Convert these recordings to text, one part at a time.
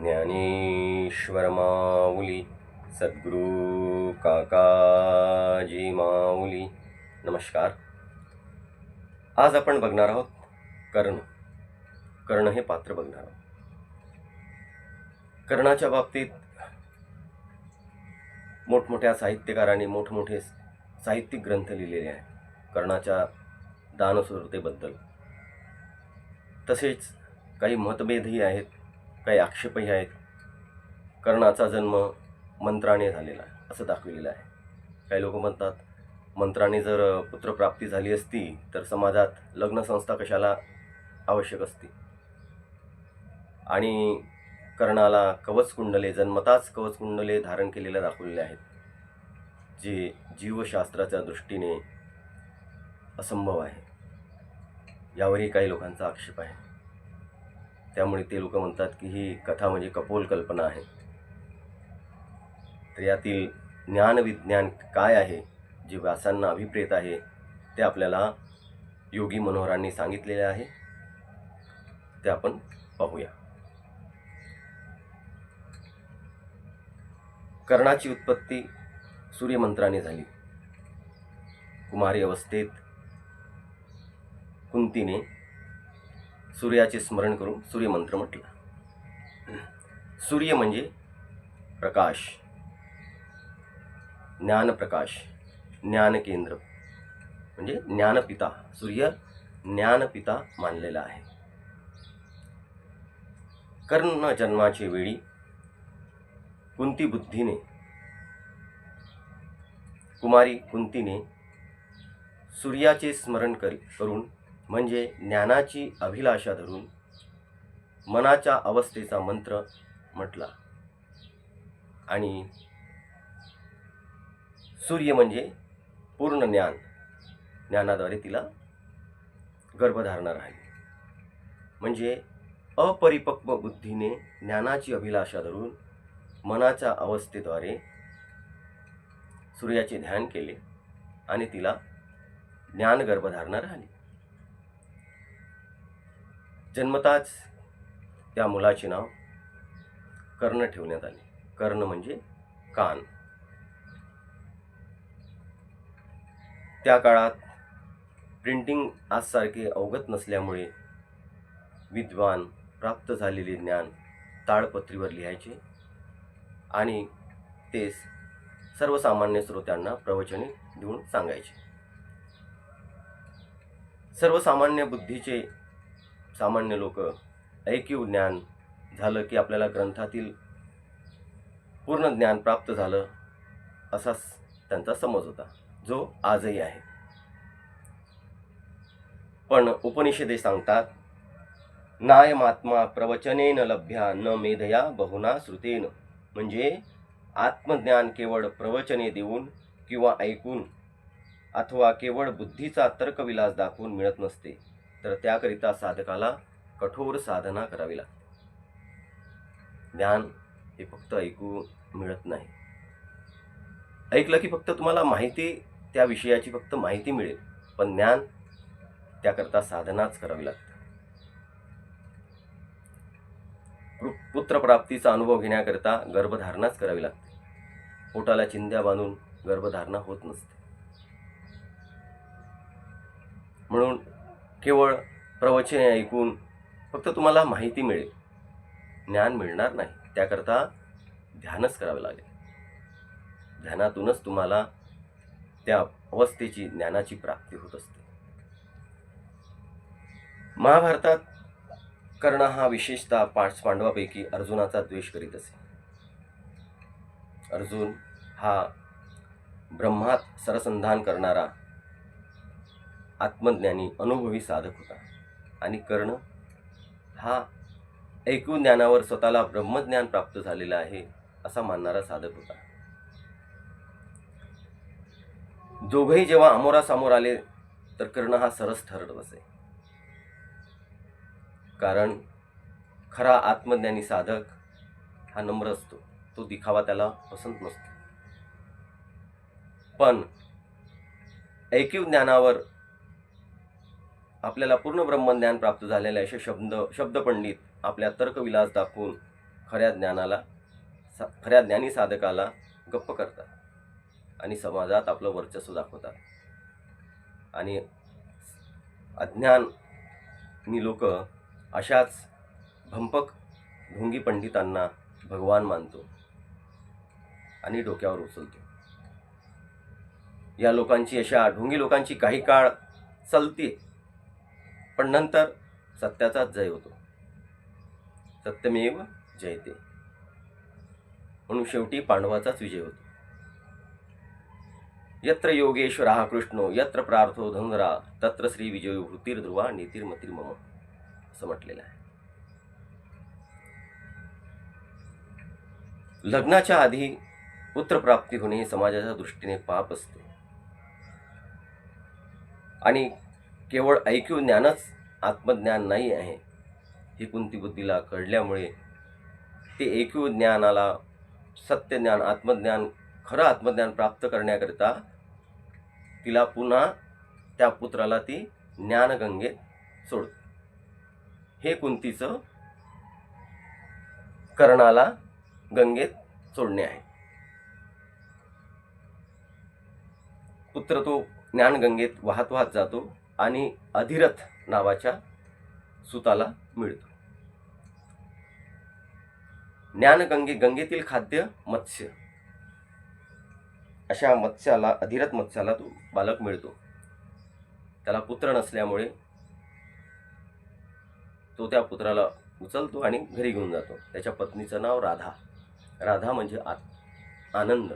ज्ञानेश्वर माऊली सद्गुरू काकाजी माऊली. नमस्कार. आज आपण बघणार आहोत कर्ण हे पात्र बघणार आहोत. कर्णाच्या बाबतीत मोठमोठ्या साहित्यकारांनी मोठमोठे साहित्यिक ग्रंथ लिहिलेले आहेत कर्णाच्या दानशूरतेबद्दल. तसेच काही मतभेदही आहेत, काही आक्षेपही आहेत. कर्णाचा जन्म मंत्राने झालेला आहे असं दाखविलेलं आहे. काही लोक म्हणतात मंत्राने जर पुत्रप्राप्ती झाली असती तर समाजात लग्नसंस्था कशाला आवश्यक असती. आणि कर्णाला कवचकुंडले, जन्मताच कवचकुंडले धारण केलेले दाखवलेले आहेत, जे जीवशास्त्राच्या दृष्टीने असंभव आहे. यावरही काही लोकांचा आक्षेप आहे. त्यामुळे ते लोक म्हणतात की ही कथा म्हणजे कपोल कल्पना आहे. तर यातील ज्ञानविज्ञान काय आहे, जे व्यासांना अभिप्रेत आहे, ते आपल्याला योगी मनोहरांनी सांगितलेले आहे. ते आपण पाहूया. कर्णाची उत्पत्ती सूर्यमंत्राने झाली. कुमारी अवस्थेत कुंतीने सूर्याचे स्मरण करून सूर्यमंत्र म्हटला. सूर्य म्हणजे प्रकाश, ज्ञानप्रकाश, ज्ञानकेंद्र म्हणजे ज्ञानपिता. सूर्य ज्ञानपिता मानलेला आहे. कर्ण जन्माचे वेळी कुंती बुद्धीने, कुमारी कुंतीने सूर्याचे स्मरण करून म्हणजे ज्ञानाची अभिलाषा धरून मनाच्या अवस्थेचा मंत्र म्हटला. आणि सूर्य म्हणजे पूर्ण ज्ञान, ज्ञानाद्वारे तिला गर्भधारणा राहिली. म्हणजे अपरिपक्व बुद्धीने ज्ञानाची अभिलाषा धरून मनाच्या अवस्थेद्वारे सूर्याचे ध्यान केले आणि तिला ज्ञान गर्भधारणा राहिली. जन्मताच त्या मुलाचे नाव कर्ण ठेवण्यात आले. कर्ण म्हणजे कान. त्या काळात प्रिंटिंग आजसारखे अवगत नसल्यामुळे विद्वान प्राप्त झालेले ज्ञान ताडपत्रीवर लिहायचे आणि ते सर्वसामान्य श्रोत्यांना प्रवचने देऊन सांगायचे. सर्वसामान्य बुद्धीचे सामान्य लोक ऐकीव ज्ञान झालं की आपल्याला ग्रंथातील पूर्ण ज्ञान प्राप्त झालं असाच त्यांचा समज होता, जो आजही आहे. पण उपनिषदे सांगतात, नायमात्मा प्रवचनेन लभ्या न मेधया बहुना श्रुतेन. म्हणजे आत्मज्ञान केवळ प्रवचने देऊन किंवा ऐकून अथवा केवळ बुद्धीचा तर्कविलास दाखवून मिळत नसते, तर त्याकरिता साधकाला कठोर साधना करावी लागते. ज्ञान हे फक्त ऐकू मिळत नाही. ऐकलं की फक्त तुम्हाला माहिती, त्या विषयाची फक्त माहिती मिळेल, पण ज्ञान त्याकरता साधनाच करावी लागते. पुत्रप्राप्तीचा अनुभव घेण्याकरता गर्भधारणाच करावी लागते. पोटाला चिंध्या बांधून गर्भधारणा होत नसते. म्हणून केवळ प्रवचने ऐकून फक्त तुम्हाला माहिती मिळेल, ज्ञान मिळणार नाही. त्याकरता ध्यानच करावे लागेल. ध्यानातूनच तुम्हाला त्या अवस्थेची, ज्ञानाची प्राप्ती होत असते. महाभारतात कर्ण हा विशेषतः 5 पांडवापैकी अर्जुनाचा द्वेष करीत असे. अर्जुन हा ब्रह्मात सरसंधान करणारा आत्मज्ञानी अनुभवी साधक होता आणि कर्ण हा ऐकून ज्ञानावर स्वतःला ब्रह्मज्ञान प्राप्त झालेला आहे असा मानणारा साधक होता. दोघेही जेव्हा अमोरासमोर आले तर कर्ण हा सरस ठरत असे. कारण खरा आत्मज्ञानी साधक हा नम्र असतो. तो दिखावा त्याला पसंत नसतो. पण ऐकीव ज्ञानावर आपल्याला पूर्ण ब्रह्मज्ञान प्राप्त झालेले असे शब्दपंडित आपल्या तर्कविलास दाखवून खऱ्या ज्ञानी साधकाला गप्प करतात आणि समाजात आपलं वर्चस्व दाखवतात. आणि अज्ञानी लोक अशाच भंपक ढोंगी पंडितांना भगवान मानतो आणि डोक्यावर उचलतो. या लोकांची, अशा ढोंगी लोकांची काही काळ चालते, पण नंतर सत्याचाच जय होतो. सत्यमेव जयते. म्हणून शेवटी पांडवाचाच विजय होतो. यत्र योगेश्वरः कृष्णो यत्र प्रार्थो धनुरा तत्र श्री विजयो भूतिर्ध्रुवा नीतिर्मतिर्मम असं म्हटलेलं आहे. लग्नाच्या आधी पुत्रप्राप्ती होणे हे समाजाच्या दृष्टीने पाप असते आणि केवळ ऐक्यू ज्ञानच आत्मज्ञान नाही आहे हे कुंती बुद्धीला कळल्यामुळे ते ऐक्यू ज्ञानाला, सत्यज्ञान, आत्मज्ञान, खरं आत्मज्ञान प्राप्त करण्याकरिता तिला पुन्हा त्या पुत्राला ती ज्ञानगंगेत सोडते. हे कुंतीचं कर्णाला गंगेत सोडणे आहे. पुत्र तो ज्ञानगंगेत वाहत वाहत जातो आणि अधिरथ नावाच्या सुताला मिळतो. गंगेतील खाद्य मत्स्य, अशा मत्स्याला, अधिरथ मत्स्याला तो बालक मिळतो. त्याला पुत्र नसल्यामुळे तो त्या पुत्राला उचलतो आणि घरी घेऊन जातो. त्याच्या पत्नीचं नाव राधा. राधा म्हणजे आनंद.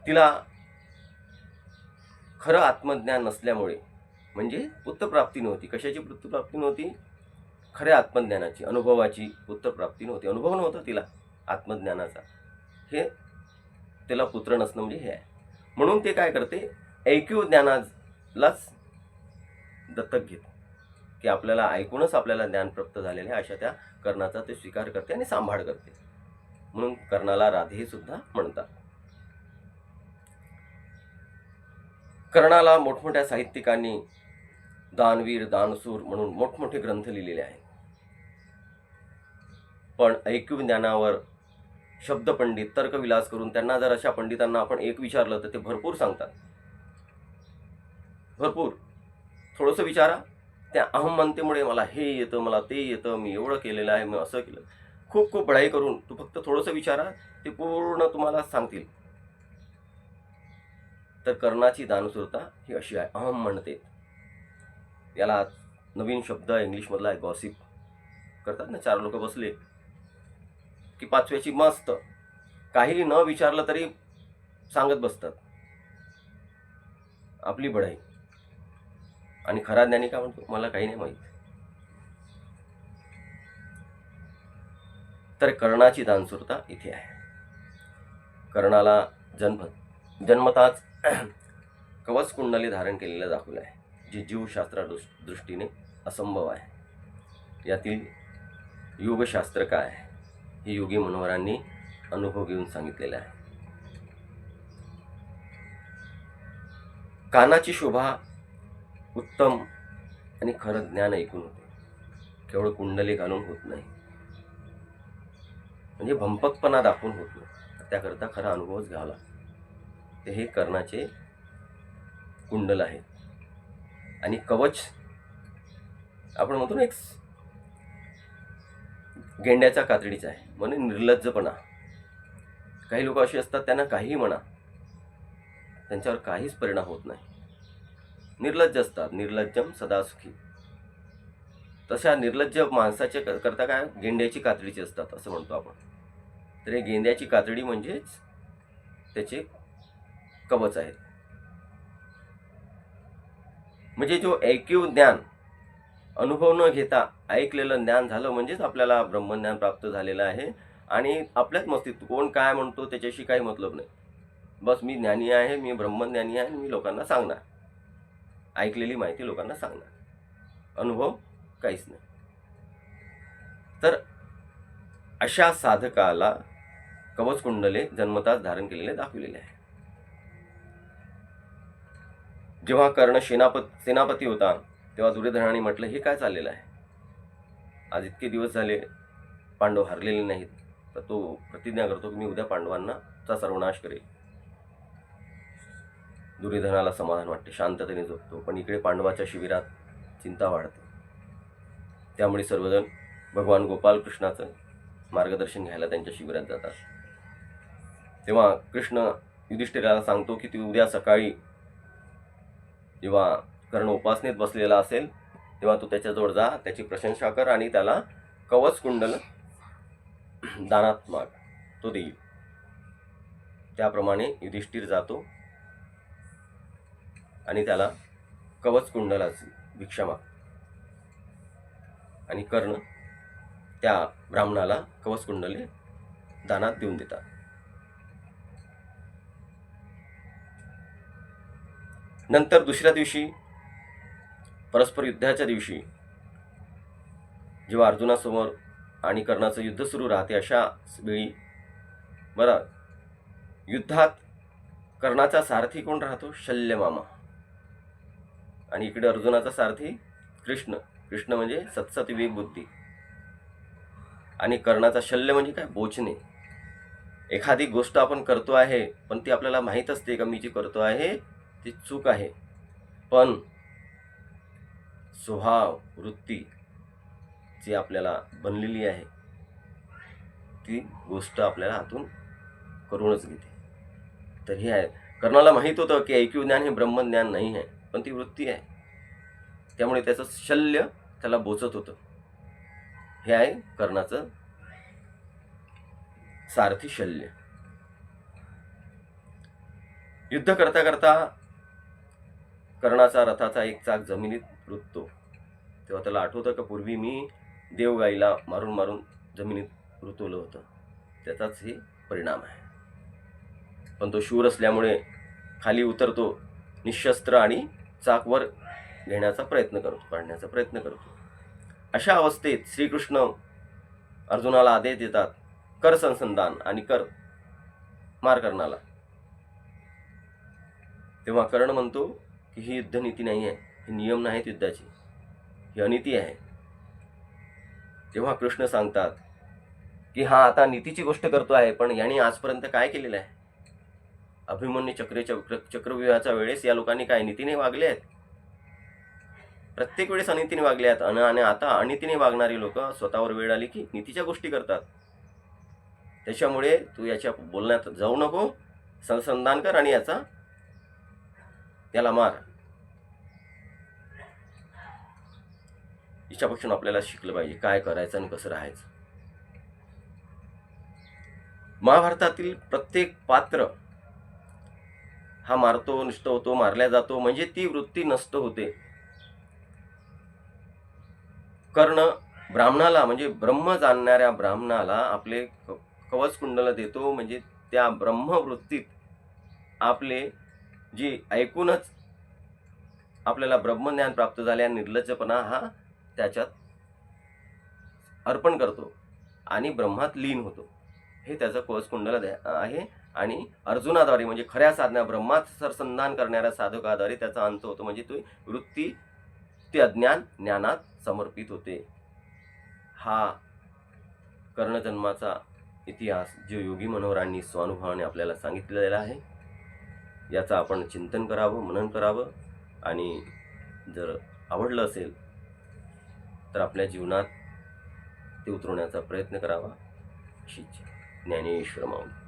तिला खरं आत्मज्ञान नसल्यामुळे, म्हणजे पुत्रप्राप्ती नव्हती. कशाची पुत्रप्राप्ती नव्हती? खऱ्या आत्मज्ञानाची, अनुभवाची पुत्रप्राप्ती नव्हती. अनुभव नव्हता तिला आत्मज्ञानाचा. हे तिला पुत्र नसणं म्हणजे हे आहे. म्हणून ते काय करते, ऐक्यू ज्ञानालाच दत्तक घेते, की आपल्याला ऐकूनच आपल्याला ज्ञान प्राप्त झालेले आहे, अशा त्या कर्णाचा ते स्वीकार करते आणि सांभाळ करते. म्हणून कर्णाला राधे सुद्धा म्हणतात. कर्णाला मोठमोठ्या साहित्यिकांनी दानवीर, दानसूर म्हणून मोठमोठे ग्रंथ लिहिलेले आहेत. पण ऐक्यू ज्ञानावर शब्दपंडित, तर्कविलास करून त्यांना जर अशा पंडितांना आपण एक विचारलं तर ते भरपूर सांगतात. भरपूर. थोडंसं विचारा, त्या अहममनतेमुळे मला हे येतं, मला ते येतं, मी एवढं केलेलं आहे, मी असं केलं, खूप खूप बढाई करून तू फक्त थोडंसं विचारा, ते पूर्ण तुम्हाला सांगतील. तर कर्णाची दानसूरता ही अशी आहे, अहम म्हणते. याला नवीन शब्द इंग्लिशमधला आहे, गॉसिप करतात ना. 4 लोक बसले की 5व्याची मस्त काही न विचारलं तरी सांगत बसतात आपली बढाई. आणि खरा ज्ञानी काय म्हणतो, मला काही नाही माहीत. तर कर्णाची दानसूरता इथे आहे. कर्णाला जन्मताच कवच कुंडली धारण केलेलं दाखवलं आहे, जे जीवशास्त्रा दृष्टीने असंभव आहे. यातील योगशास्त्र काय आहे हे योगी मनोहरांनी अनुभव घेऊन सांगितलेलं आहे. कानाची शोभा उत्तम आणि खरं ज्ञान ऐकून होते, केवळ कुंडली घालून होत नाही. म्हणजे भंपकपणा दाखवून होत नाही, त्याकरता खरा अनुभवच घ्यावा. ते हे कर्णाचे कुंडल आहे. आणि कवच आपण म्हणतो ना, एक गेंड्याच्या कातडीचा आहे, म्हणून निर्लज्जपणा. काही लोक असे असतात, त्यांना काहीही म्हणा, त्यांच्यावर काहीच परिणाम होत नाही, निर्लज्ज असतात. निर्लज्जम सदा सुखी. तशा निर्लज्ज माणसाचे करता काय, गेंड्याची कातडीचे असतात असं म्हणतो आपण. तर हे गेंड्याची कातडी म्हणजेच त्याचे कवच आहे. म्हणजे जो ऐक्यू ज्ञान, अनुभव न घेता ऐकलेलं ज्ञान झालं म्हणजेच आपल्याला ब्रह्मज्ञान प्राप्त झालेलं आहे. आणि आपल्याच मस्तीत कोण काय म्हणतो त्याच्याशी काही मतलब नाही. बस मी ज्ञानी आहे, मी ब्रह्मज्ञानी आहे, मी लोकांना सांगणार, ऐकलेली माहिती लोकांना सांगणार, अनुभव काहीच नाही. तर अशा साधकाला कवच कुंडले जन्मताच धारण केलेले दाखवलेले आहे. जेव्हा कर्ण सेनापती होता तेव्हा दुर्योधनाने म्हटलं, हे काय चाललेलं आहे, आज इतके दिवस झाले पांडव हरलेले नाहीत, तर तो प्रतिज्ञा करतो की मी उद्या पांडवांचा सर्वनाश करेल. दुर्योधनाला समाधान वाटते, शांततेने झोपतो. पण इकडे पांडवाच्या शिबिरात चिंता वाढते. त्यामुळे सर्वजण भगवान गोपालकृष्णाचं मार्गदर्शन घ्यायला त्यांच्या शिबिरात जातात. तेव्हा कृष्ण युधिष्ठिराला सांगतो की तू उद्या सकाळी जेव्हा कर्ण उपासनेत बसलेला असेल तेव्हा तू त्याच्याजवळ जा, त्याची प्रशंसा कर आणि त्याला कवच कुंडल दानात माग, तो देईल. त्याप्रमाणे युधिष्ठिर जातो आणि त्याला कवच कुंडलाची भिक्षा माग, आणि कर्ण त्या ब्राह्मणाला कवच कुंडले दानात देऊन देतात. नंतर दुसऱ्या दिवशी परस्पर युद्धाच्या दिवशी जेव्हा अर्जुनासमोर आणि कर्णाचं युद्ध सुरू राहते, अशा वेळी बरं युद्धात कर्णाचा सारथी कोण राहतो? शल्यमामा. आणि इकडे अर्जुनाचा सारथी कृष्ण. कृष्ण म्हणजे सत्सत विवेक बुद्धी. आणि कर्णाचा शल्य म्हणजे काय? बोचणे. एखादी गोष्ट आपण करतो आहे पण ती आपल्याला माहीत असते का मी जी करतो आहे ती चूक आहे, पण स्वभाव वृत्ती जी आपल्याला बनलेली आहे ती गोष्ट आपल्याला हातून करूनच घेते. तर हे आहे, कर्णाला माहीत होतं की ऐक्यू ज्ञान हे ब्रह्मज्ञान नाही आहे, पण ती वृत्ती आहे, त्यामुळे त्याचं शल्य त्याला बोचत होतं. हे आहे कर्णाचं सारथी शल्य. युद्ध करता करता कर्णाचा रथाचा एक चाक जमिनीत रुततो. तेव्हा त्याला आठवतं का पूर्वी मी देवगाईला मारून मारून जमिनीत रुतवलं होतं, त्याचाच हे परिणाम आहे. पण तो शूर असल्यामुळे खाली उतरतो निशस्त्र आणि चाकवर घेण्याचा प्रयत्न करतो, काढण्याचा प्रयत्न करतो. अशा अवस्थेत श्रीकृष्ण अर्जुनाला आदेश देतात, कर संसंधान आणि कर मार कर्णाला. तेव्हा कर्ण म्हणतो की ही युद्धनीती नाही आहे, ही नियम नाहीत युद्धाची, ही अनिती आहे. तेव्हा कृष्ण सांगतात की हा आता नीतीची गोष्ट करतो आहे, पण याने आजपर्यंत काय केलेलं आहे? अभिमन्यू चक्रव्यूहाच्या वेळेस या लोकांनी काय नीतीने वागले आहेत? प्रत्येक वेळेस अनितीने वागले आहेत. आणि आता अनितीने वागणारी लोक स्वतःवर वेळ आली की नीतीच्या गोष्टी करतात. त्याच्यामुळे तू याच्या बोलण्यात जाऊ नको, संसंधान कर आणि त्याला मार. हिच्यापासून आपल्याला शिकलं पाहिजे काय करायचं आणि कसं राहायचं. महाभारतातील प्रत्येक पात्र हा मारतो, नष्ट होतो, मारल्या जातो, म्हणजे ती वृत्ती नष्ट होते. कर्ण ब्राह्मणाला म्हणजे ब्रह्म जाणणाऱ्या ब्राह्मणाला आपले कवच कुंडल देतो, म्हणजे त्या ब्रह्मवृत्तीत आपले जी ऐकूनच आपल्याला ब्रह्मज्ञान प्राप्त झाले, निर्लज्जपणा हा त्याच्यात अर्पण करतो आणि ब्रह्मात लीन होतो. हे त्याचं कवच कुंडल आहे. आणि अर्जुनाद्वारे म्हणजे खऱ्या साधना ब्रह्मात सरसंधान करणाऱ्या साधकाद्वारे त्याचा अंत होतो, म्हणजे ती वृत्ती ते अज्ञान ज्ञानात समर्पित होते. हा कर्णजन्माचा इतिहास जो योगी मनोहरांनी स्वानुभवाने आपल्याला सांगितलेला आहे, याचा आपण चिंतन करावं, मनन करावं, आणि जर आवडलं असेल तर आपल्या जीवनात ते उतरवण्याचा प्रयत्न करावा. अशीच ज्ञानेश्वर माऊली.